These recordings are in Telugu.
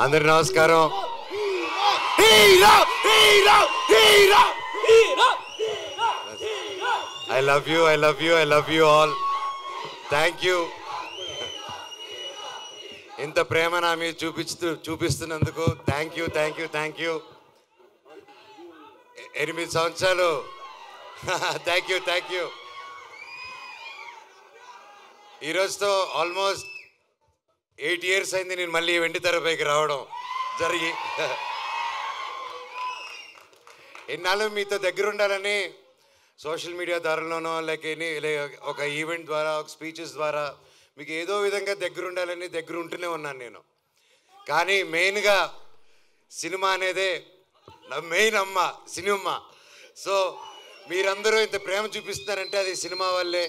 అందరి నమస్కారం. I love you all. Thank you. ఇంత ప్రేమ నా మీద చూపిస్తున్నందుకు థ్యాంక్ యూ. 8 సంవత్సరాలు థ్యాంక్ యూ. ఈరోజుతో ఆల్మోస్ట్ 8 years అయింది నేను మళ్ళీ వెండి తెరపైకి రావడం జరిగి. ఎన్నాళ్ళు మీతో దగ్గర ఉండాలని సోషల్ మీడియా ద్వారాలోనో లేక ఒక ఈవెంట్ ద్వారా ఒక స్పీచెస్ ద్వారా మీకు ఏదో విధంగా దగ్గర ఉండాలని దగ్గర ఉంటూనే ఉన్నాను నేను. కానీ మెయిన్గా సినిమా అనేదే నా మెయిన్ అమ్మ సినిమా. సో మీరందరూ ఇంత ప్రేమ చూపిస్తున్నారంటే అది సినిమా వల్లే.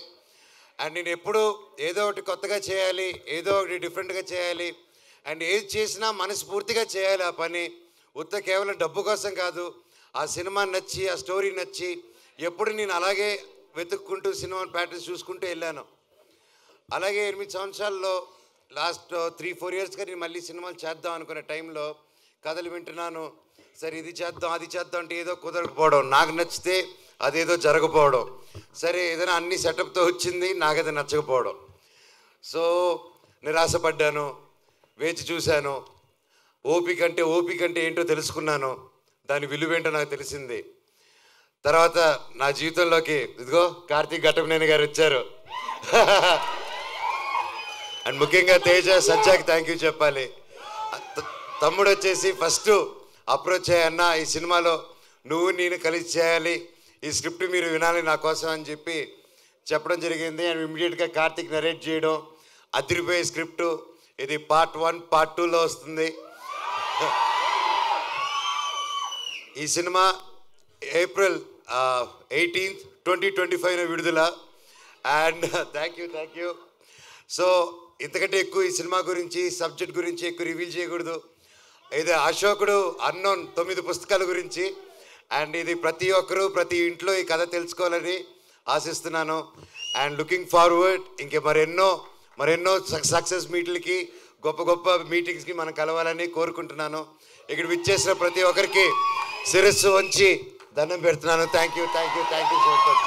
అండ్ నేను ఎప్పుడు ఏదో ఒకటి కొత్తగా చేయాలి, ఏదో ఒకటి డిఫరెంట్గా చేయాలి, అండ్ ఏది చేసినా మనస్ఫూర్తిగా చేయాలి ఆ పని. కేవలం డబ్బు కోసం కాదు. ఆ సినిమా నచ్చి ఆ స్టోరీ నచ్చి ఎప్పుడు నేను అలాగే వెతుక్కుంటూ సినిమా ప్యాటర్న్స్ చూసుకుంటూ వెళ్ళాను. అలాగే 8 సంవత్సరాల్లో లాస్ట్ 3-4 yearsగా నేను మళ్ళీ సినిమాలు చేద్దాం అనుకునే టైంలో కథలు వింటున్నాను. సరే ఇది చేద్దాం అది చేద్దాం అంటే ఏదో కుదరకపోవడం, నాకు నచ్చితే అదేదో జరగకపోవడం, సరే ఏదైనా అన్ని సెటప్తో వచ్చింది నాకది నచ్చకపోవడం. సో నిరాశపడ్డాను, వేచి చూశాను. ఓపిక అంటే ఏంటో తెలుసుకున్నాను, దాని విలువేంటో నాకు తెలిసింది. తర్వాత నా జీవితంలోకి ఇదిగో కార్తీక్ ఘట్టమనేని గారు వచ్చారు. అండ్ ముఖ్యంగా తేజ సజ్జాకి థ్యాంక్ యూ చెప్పాలి. తమ్ముడు వచ్చేసి ఫస్ట్ అప్రోచ్ అయ్యన్న, ఈ సినిమాలో నువ్వు నేను కలిసి చేయాలి, ఈ స్క్రిప్ట్ మీరు వినాలి నా కోసం అని చెప్పి చెప్పడం జరిగింది. అండ్ ఇమ్మీడియట్గా కార్తీక్ నరేట్ చేయడం, అదిరిపోయే స్క్రిప్టు. ఇది Part 1 Part 2లో వస్తుంది. ఈ సినిమా April 18th 2025 విడుదల. And thank you. సో ఇంతకంటే ఎక్కువ ఈ సినిమా గురించి సబ్జెక్ట్ గురించి ఎక్కువ రివీల్ చేయకూడదు. ఇది అశోకుడు అన్నోన్ 9 పుస్తకాల గురించి. అండ్ ఇది ప్రతి ఒక్కరూ ప్రతి ఇంట్లో ఈ కథ తెలుసుకోవాలని ఆశిస్తున్నాను. అండ్ లుకింగ్ ఫార్వర్డ్ ఇంకే మరెన్నో సక్సెస్ మీట్లకి గొప్ప మీటింగ్స్కి మనం కలవాలని కోరుకుంటున్నాను. ఇక్కడ విచ్చేసిన ప్రతి ఒక్కరికి శిరస్సు వంచి దండం పెడుతున్నాను. Thank you so much.